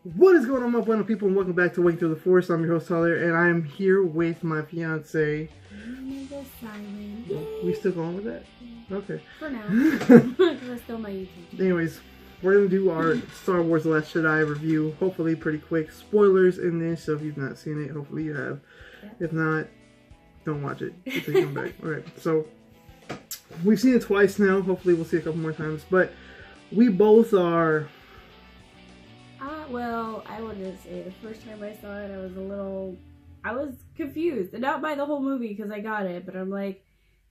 What is going on, my wonderful people, and welcome back to Wake Through the Forest. I'm your host, Tyler, and I'm here with my fiance. Rena The Siren. Yay. We still going with that? Okay. For now. Because that's still my YouTube. Anyways, we're going to do our Star Wars The Last Jedi review, hopefully pretty quick. Spoilers in this, so if you've not seen it, hopefully you have. Yep. If not, don't watch it until you come back. Alright, so we've seen it twice now. Hopefully we'll see it a couple more times. But we both are... Well, I wouldn't say the first time I saw it, I was confused. And not by the whole movie, because I got it, but I'm like,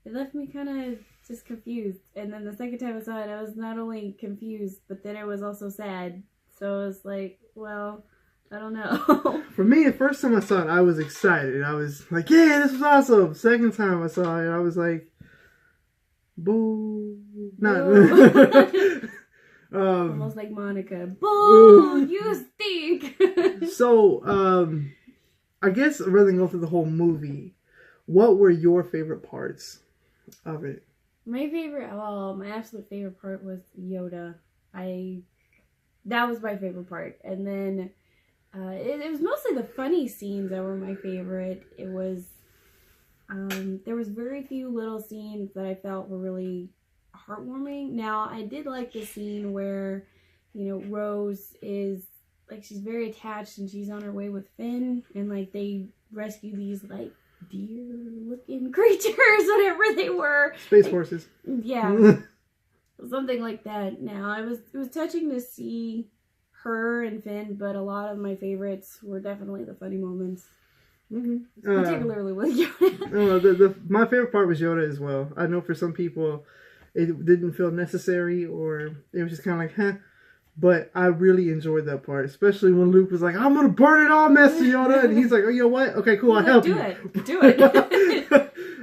it left me kind of just confused. And then the second time I saw it, I was not only confused, but then I was also sad. So I was like, well, I don't know. For me, the first time I saw it, I was excited. I was like, yeah, this was awesome. Second time I saw it, I was like, boo. Not. Almost like Monica. Boo! You stink! So, I guess rather than go through the whole movie, what were your favorite parts of it? My absolute favorite part was Yoda. That was my favorite part. And then, it was mostly the funny scenes that were my favorite. It was, there was very few little scenes that I felt were really heartwarming. Now, I did like the scene where, you know, Rose is, like, she's very attached and she's on her way with Finn, and, like, they rescue these, like, deer-looking creatures, whatever they were. Space horses. Yeah. Something like that. Now, it was touching to see her and Finn, but a lot of my favorites were definitely the funny moments. Mm-hmm. Particularly with Yoda. My favorite part was Yoda as well. I know for some people it didn't feel necessary, or it was just kind of like, huh. But I really enjoyed that part, especially when Luke was like, I'm going to burn it all, Master Yoda. And he's like, oh, you know what? Okay, cool, I'll help you. Do it.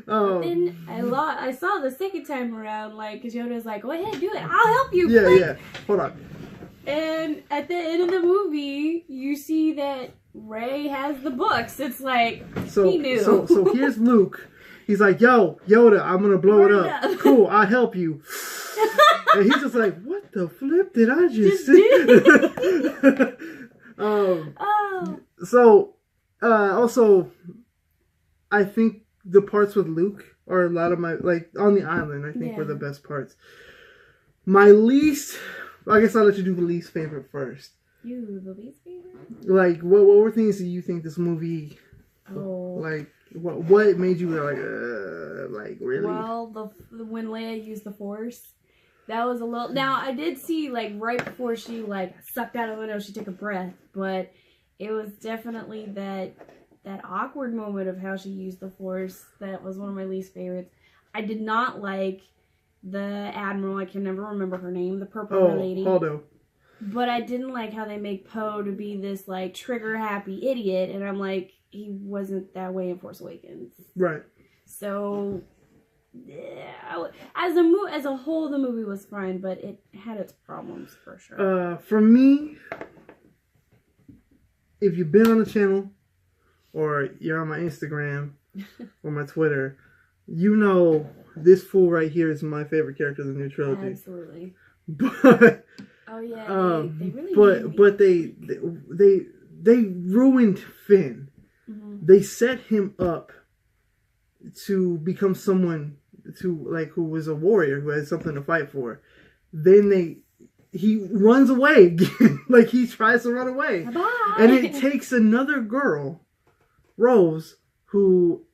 Then I saw the second time around, like, because Yoda's like, go ahead, do it. I'll help you. Yeah. Hold on. And at the end of the movie, you see that Rey has the books. It's like, he knew. So here's Luke. He's like, yo, Yoda, I'm going to blow it up. Cool, I'll help you. And he's just like, what the flip did I just see? So, also, I think the parts with Luke are a lot of my, like, on the island, I think were the best parts. My least, I guess I'll let you do the least favorite first. You, the least favorite? Like, what were things that you think this movie, like, what made you like really? Well, when Leia used the Force, that was a little. Now I did see, like, right before she, like, sucked out of the window, she took a breath, but it was definitely that awkward moment of how she used the Force that was one of my least favorites. I did not like the Admiral. I can never remember her name. The purple lady. Holdo. But I didn't like how they make Poe to be this, like, trigger happy idiot, and I'm like, he wasn't that way in Force Awakens. Right. So, yeah, as a whole, the movie was fine, but it had its problems for sure. For me, if you've been on the channel, or you're on my Instagram, or my Twitter, you know this fool right here is my favorite character in the new trilogy. Absolutely. But oh yeah, they really. They ruined Finn. Mm-hmm. They set him up to become someone who was a warrior, who had something to fight for. Then he runs away. Like, he tries to run away. Bye. And it takes another girl, Rose, who,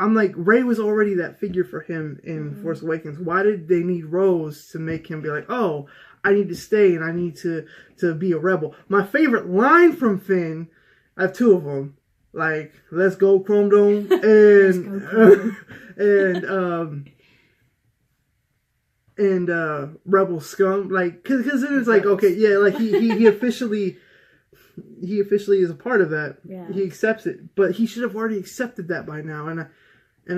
I'm like, Rey was already that figure for him in Force Awakens. Why did they need Rose to make him be like, oh, I need to stay and I need to be a rebel? My favorite line from Finn, I have two of them. Like, let's go, Chrome Dome, and Rebel Scum. Like, cause then it's like, okay, yeah, like he officially is a part of that. Yeah. He accepts it, but he should have already accepted that by now. And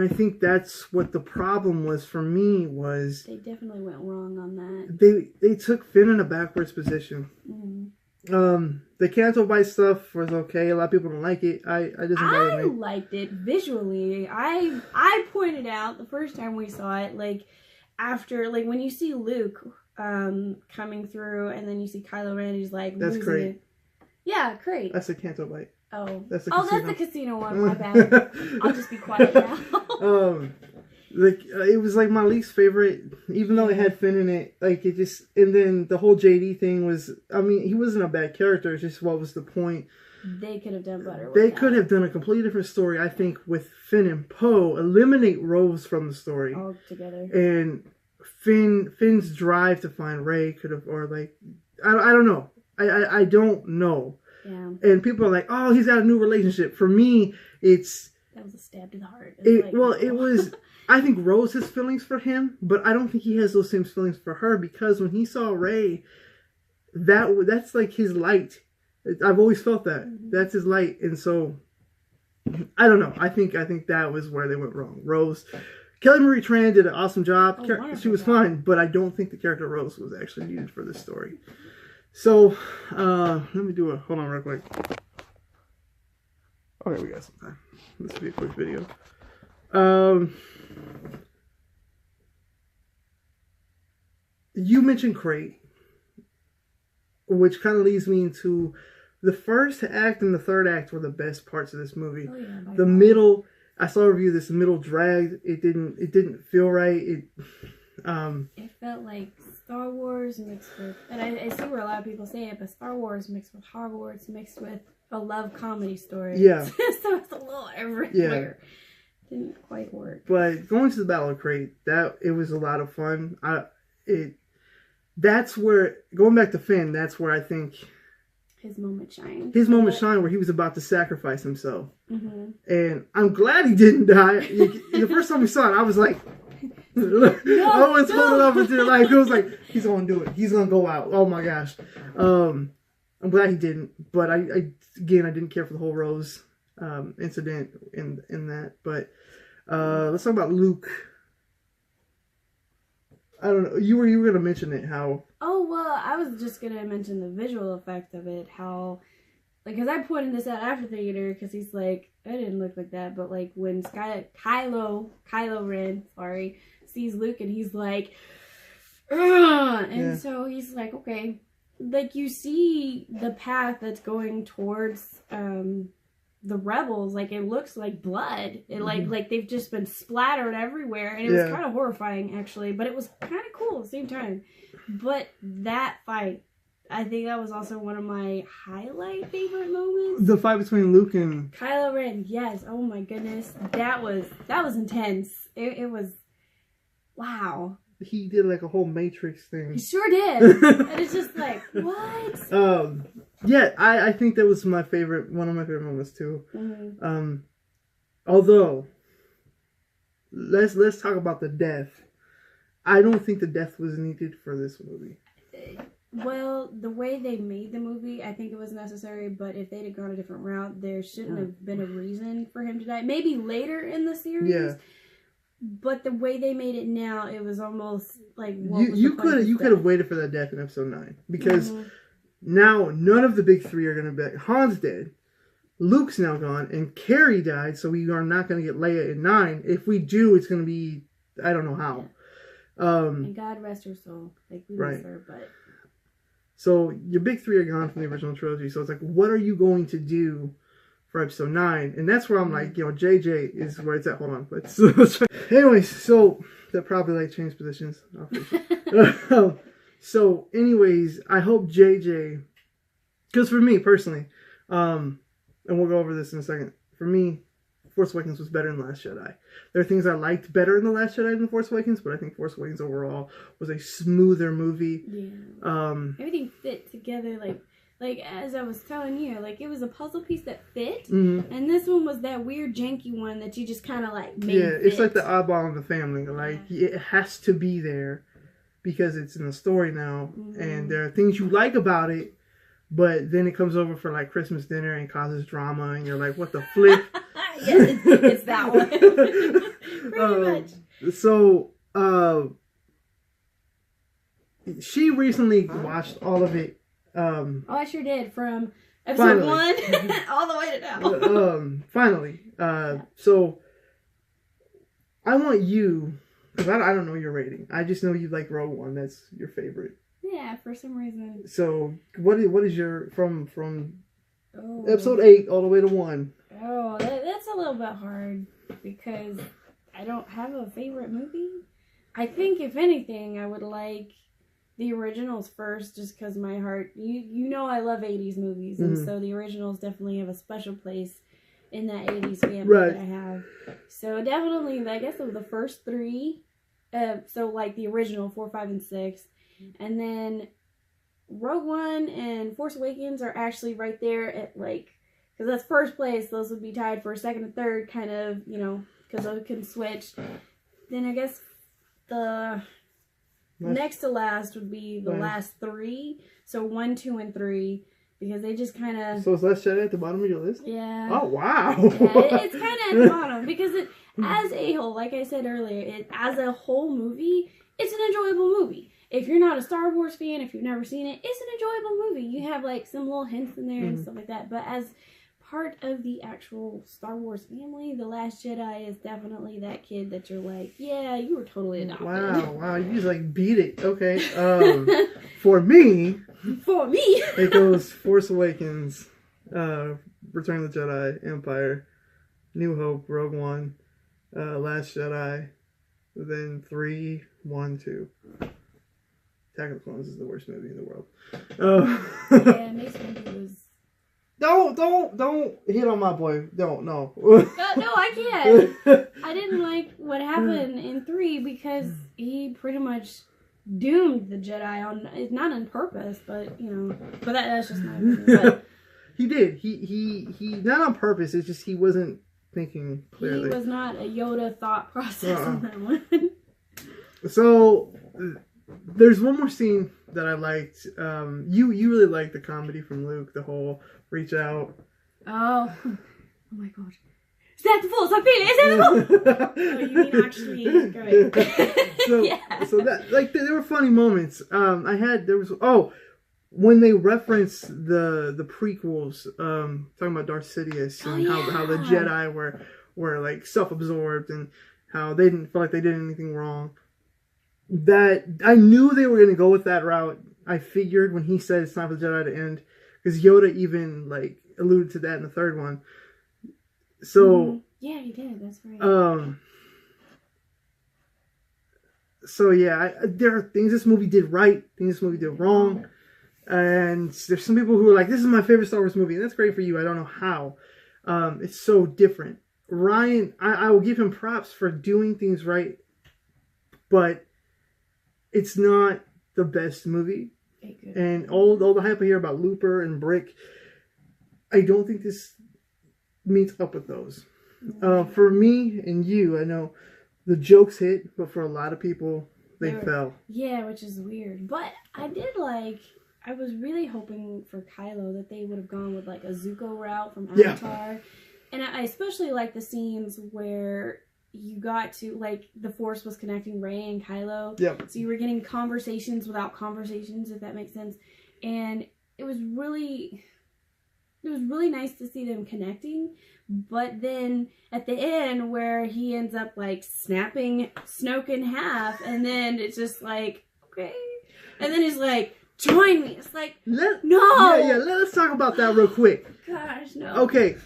I think that's what the problem was for me, was they definitely went wrong on that. They took Finn in a backwards position. Mm-hmm. The Canto Bight stuff was okay. A lot of people don't like it. I liked it visually. I pointed out the first time we saw it, like, after, like, when you see Luke coming through, and then you see Kylo Ren, he's like, that's great. Yeah, great. That's the Canto Bite. Oh. That's the That's casino. the casino one. My bad. I'll just be quiet now. It was like my least favorite, even though it had Finn in it. Like it just, and then the whole JD thing was. I mean, he wasn't a bad character. It's just what was the point? They could have done better. They could have done a completely different story. I think with Finn and Poe, eliminate Rose from the story altogether, and Finn's drive to find Rey could have, or like, I don't know. I don't know. Yeah. And people are like, oh, he's got a new relationship. For me, that was a stab to the heart. It was. I think Rose has feelings for him, but I don't think he has those same feelings for her, because when he saw Rey, that's like his light. I've always felt that. Mm-hmm. That's his light, and so I don't know. I think that was where they went wrong. Rose, Kelly Marie Tran did an awesome job. She was fine, but I don't think the character Rose was actually needed for this story. So let me do a hold on real quick. Okay, we got some time. This will be a quick video. You mentioned Crate, which kind of leads me into the first act and the third act were the best parts of this movie. Oh, yeah, the middle, I saw a review. This middle dragged. It didn't feel right. It felt like Star Wars mixed with, and I see where a lot of people say it, but Star Wars mixed with Hogwarts mixed with a love comedy story. Yeah. So it's a little everywhere. Yeah. Didn't quite work. But going to the Battle of Crate, it was a lot of fun. That's where, going back to Finn, that's where I think his moment shined. His moment shined, where he was about to sacrifice himself. Mm-hmm. And I'm glad he didn't die. The first time we saw it, I was like, I was holding up until like, it was like, he's going to do it. He's going to go out. Oh my gosh. I'm glad he didn't. But I didn't care for the whole Rose incident in that. But let's talk about Luke. I don't know. You were gonna mention it. How? Oh well, I was just gonna mention the visual effect of it. How, like, because I pointed this out after theater, because he's like, I didn't look like that, but like when Kylo Ren, sees Luke and he's like, ugh! And so he's like, okay, like you see the path that's going towards the rebels, like it looks like blood. It like they've just been splattered everywhere, and it was kind of horrifying actually, but it was kind of cool at the same time. But that fight, I think that was also one of my highlight favorite moments. The fight between Luke and Kylo Ren, yes. Oh my goodness, that was intense. It was, wow. He did like a whole Matrix thing. He sure did. And it's just like, what? Yeah, I think that was one of my favorite moments too. Mm-hmm. Although, let's talk about the death. I don't think the death was needed for this movie. Well, the way they made the movie, I think it was necessary, but if they'd have gone a different route, there shouldn't have been a reason for him to die. Maybe later in the series. Yeah. But the way they made it now, it was almost like you could have waited for that death in episode 9, because now none of the big three are going to be. Han's dead, Luke's now gone, and Carrie died, so we are not going to get Leia in 9. If we do, it's going to be, I don't know how. And God rest her soul, like we miss her, but. So your big three are gone from the original trilogy. So it's like, what are you going to do for episode 9? And that's where I'm like, JJ is where it's at. Hold on. Anyways, so that probably like changed positions. So anyways, I hope JJ, because for me personally, and we'll go over this in a second. For me, Force Awakens was better than The Last Jedi. There are things I liked better in The Last Jedi than Force Awakens, but I think Force Awakens overall was a smoother movie. Yeah. Everything fit together, like as I was telling you, like it was a puzzle piece that fit, and this one was that weird janky one that you just kind of like made fit. It's like the oddball in the family. Like it has to be there because it's in the story now, and there are things you like about it, but then it comes over for like Christmas dinner and causes drama, and you're like, what the flip? Yes, it's that one. Pretty much. So, she recently watched all of it. I sure did, from episode 1 all the way to now. Finally. So, I want you, because I don't know your rating. I just know you like Rogue One. That's your favorite. Yeah, for some reason. So, what is your, from Oh. Episode 8 all the way to 1. Oh, that's a little bit hard because I don't have a favorite movie. I think, if anything, I would like the originals first, just because my heart, you know I love 80s movies, and so the originals definitely have a special place in that 80s family that I have. So definitely, I guess, of the first 3, so like the original 4, 5, and 6, and then Rogue One and Force Awakens are actually right there at, like, because that's first place, those would be tied for second and third, kind of, you know, because those can switch. Then I guess the next to last would be the last 3. So 1, 2, and 3, because they just kind of. So is Last Jedi at the bottom of your list? Yeah. Oh wow. Yeah, it's kind of at the bottom because it, as a whole, like I said earlier, as a whole movie, it's an enjoyable movie. If you're not a Star Wars fan, if you've never seen it, it's an enjoyable movie. You have like some little hints in there and stuff like that. But as part of the actual Star Wars family, The Last Jedi is definitely that kid that you're like, yeah, you were totally adopted. Wow, you just like beat it. Okay. For me, it goes Force Awakens, Return of the Jedi, Empire, New Hope, Rogue One, Last Jedi, then 3, 1, 2. Attack of the Clones is the worst movie in the world. Yeah, Mace Windu was. Don't hit on my boy. Don't, no. No, I can't. I didn't like what happened in 3 because he pretty much doomed the Jedi on, not on purpose, but you know, but that's just my opinion. But he did. He not on purpose. It's just he wasn't thinking clearly. He was not a Yoda thought process on that one. So there's one more scene that I liked. You really liked the comedy from Luke, the whole reach out. Oh my gosh. Is that the Force? I feel it. Is that the Force? Oh, you mean actually good. So that, like, there were funny moments. When they referenced the prequels, talking about Darth Sidious and how the Jedi were like self-absorbed and how they didn't feel like they did anything wrong. That I knew they were going to go with that route. I figured when he said it's time for the Jedi to end, because Yoda even like alluded to that in the third one. So yeah, he did. That's right. So yeah, there are things this movie did right, things this movie did wrong, and there's some people who are like, "This is my favorite Star Wars movie," and that's great for you. I don't know how. It's so different. Rian, I will give him props for doing things right, but it's not the best movie. And all the hype I hear about Looper and Brick, I don't think this meets up with those. For me and you, I know the jokes hit, but for a lot of people, they fell. Yeah, which is weird. But I was really hoping for Kylo that they would have gone with like a Zuko route from Avatar. Yeah. And I especially like the scenes where you got to, like, the Force was connecting Rey and Kylo. Yep. So you were getting conversations without conversations, if that makes sense. And it was really nice to see them connecting. But then at the end where he ends up, like, snapping Snoke in half, and then it's just like, okay. And then he's like, join me. It's like, no. Yeah, let's talk about that real quick. Gosh, no. Okay.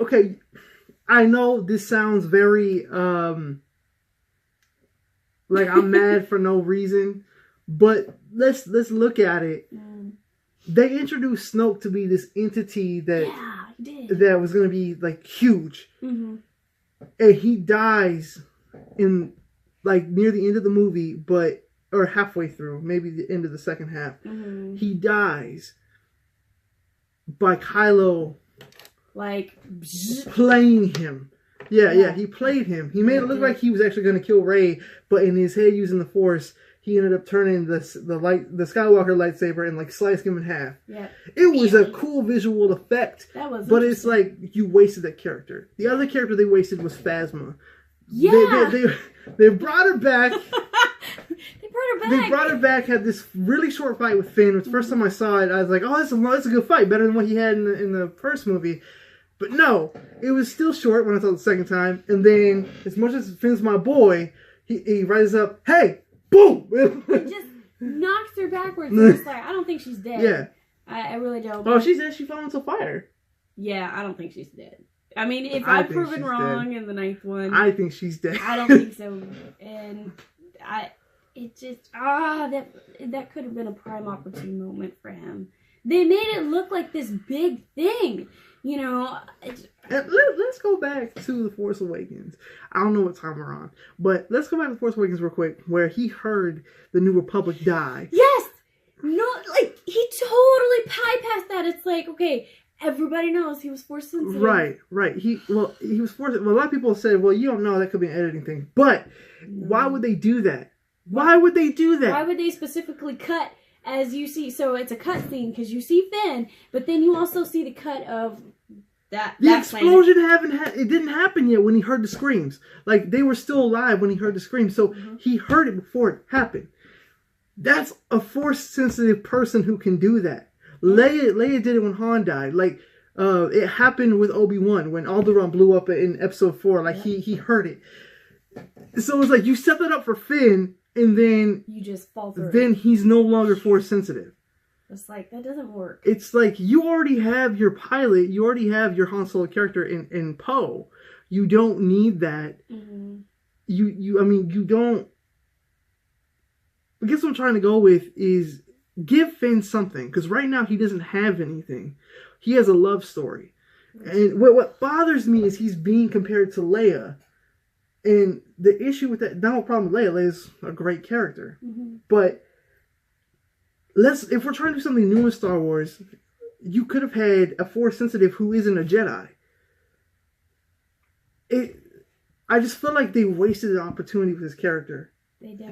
Okay. I know this sounds very, like I'm mad for no reason, but let's look at it. They introduced Snoke to be this entity that was going to be like huge, and he dies in like near the end of the movie, or halfway through, maybe the end of the second half. He dies by Kylo. Like playing him. Yeah, he played him. He made it look like he was actually going to kill Rey, but in his head, using the Force, he ended up turning the Skywalker lightsaber and like slicing him in half. Yeah, it was a cool visual effect. That was, but it's like you wasted that character. The other character they wasted was Phasma. Yeah, they brought her back. They brought her back. Had this really short fight with Finn. The first time I saw it, I was like, "Oh, that's a good fight, better than what he had in the first movie." But no, it was still short when I saw it the second time. And then, as much as Finn's my boy, he rises up, "Hey, boom!" It just knocks her backwards. And it's like, I don't think she's dead. Yeah. I really don't. Oh, she said she fell into fire. Yeah, I don't think she's dead. I mean, if I I'm think proven she's wrong dead. in the 9th one, I think she's dead. I don't think so. And it just, that could have been a prime opportune moment for him. They made it look like this big thing, you know. Let's go back to The Force Awakens. I don't know what time we're on, but let's go back to The Force Awakens real quick, where he heard the New Republic die. Yes! No, like, he totally bypassed that. It's like, okay, everybody knows he was Force sensitive. Right. He was Force. Well, a lot of people said, well, you don't know, that could be an editing thing. But why would they do that? Why would they do that? Why would they specifically cut, as you see, so it's a cut scene, because you see Finn, but then you also see the cut of the explosion it didn't happen yet when he heard the screams. Like, they were still alive when he heard the screams, so he heard it before it happened. That's a Force-sensitive person who can do that. Leia did it when Han died. Like, it happened with Obi-Wan when Alderaan blew up in Episode 4. Like, he heard it. So it's like, you set that up for Finn, and then you just fall through. Then he's no longer Force-sensitive. It's like, that doesn't work. It's like, you already have your pilot, you already have your Han Solo character in Poe. You don't need that. Mm-hmm. You don't... I guess what I'm trying to go with is give Finn something. Because right now, he doesn't have anything. He has a love story. And what bothers me is he's being compared to Leia. And the issue with that, not a problem with Leia. Leia's a great character. Mm-hmm. But if we're trying to do something new in Star Wars, you could have had a Force sensitive who isn't a Jedi. I just feel like they wasted an opportunity with his character.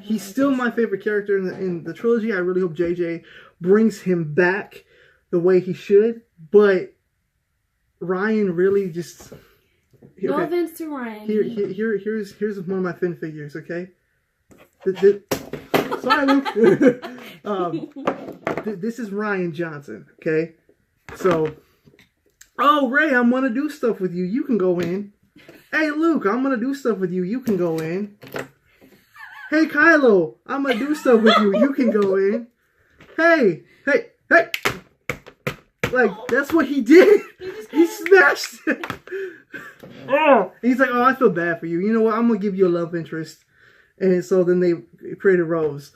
He's still my favorite character in the trilogy. I really hope JJ brings him back the way he should. But Ryan really just... No offense to Ryan. Here's one of my Finn figures, okay? Sorry, Luke. This is Rian Johnson, okay? So, oh, Ray, I'm going to do stuff with you. You can go in. Hey, Luke, I'm going to do stuff with you. You can go in. Hey, Kylo, I'm going to do stuff with you. You can go in. Hey. Like, that's what he did. He smashed it. Oh, he's like, oh, I feel bad for you. You know what? I'm going to give you a love interest. And so then they created Rose.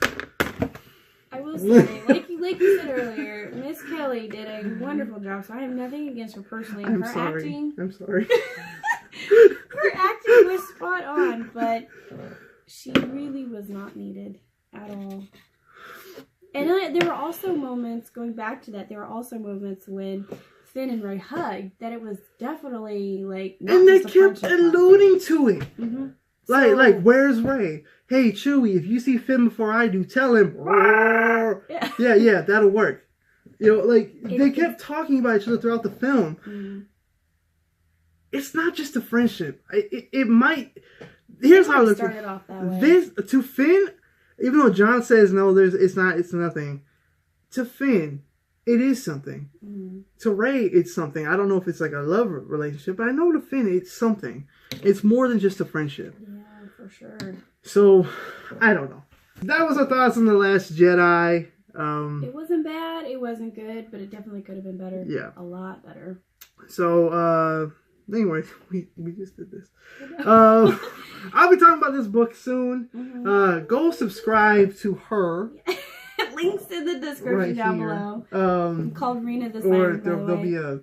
I will say, like you said earlier, Miss Kelly did a wonderful job, so I have nothing against her personally. I'm her sorry. Acting, I'm sorry. her acting was spot on, but she really was not needed at all. And there were also moments, going back to that, there were also moments when Finn and Rey hugged that it was definitely like... And they kept alluding to it. Mm-hmm. Like, where's Rey? Hey, Chewie, if you see Finn before I do, tell him. Yeah, that'll work. You know, like, they kept talking about each other throughout the film. Mm-hmm. It's not just a friendship. It might... Here's how I look at it. Off that way. This, to Finn, even though John says, no, it's nothing. To Finn, it is something. Mm-hmm. To Rey, it's something. I don't know if it's like a love relationship, but I know to Finn, it's something. It's more than just a friendship. Yeah, for sure. So, I don't know. That was our thoughts on The Last Jedi. It wasn't bad, it wasn't good, but it definitely could have been better. Yeah. A lot better. So, anyway, we just did this. I'll be talking about this book soon. Mm-hmm. Go subscribe to her. Links in the description down below. Called Rena The Siren, or there'll be a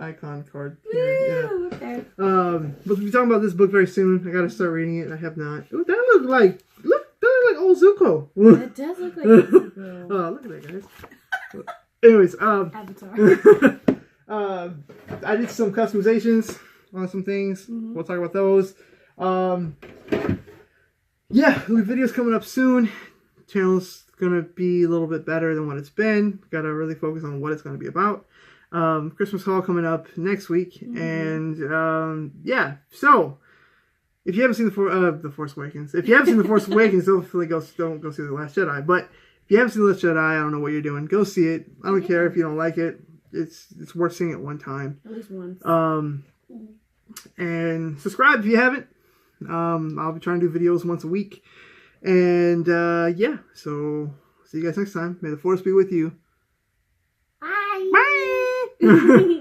icon card here. Woo, okay. But we'll be talking about this book very soon. I gotta start reading it. I have not. Ooh, that look like old Zuko. It does look like old Zuko. Oh, look at that, guys. Anyways, Avatar. I did some customizations on some things. Mm-hmm. We'll talk about those. Yeah, videos coming up soon. Channel's gonna be a little bit better than what it's been. Gotta really focus on what it's gonna be about. Christmas haul coming up next week, and yeah. So if you haven't seen the Force Awakens, if you haven't seen the Force Awakens, don't go see The Last Jedi. But if you haven't seen The Last Jedi, I don't know what you're doing. Go see it. I don't care if you don't like it. It's worth seeing it one time. At least once. And subscribe if you haven't. I'll be trying to do videos once a week. And yeah, so see you guys next time. May the Force be with you. Bye. Bye.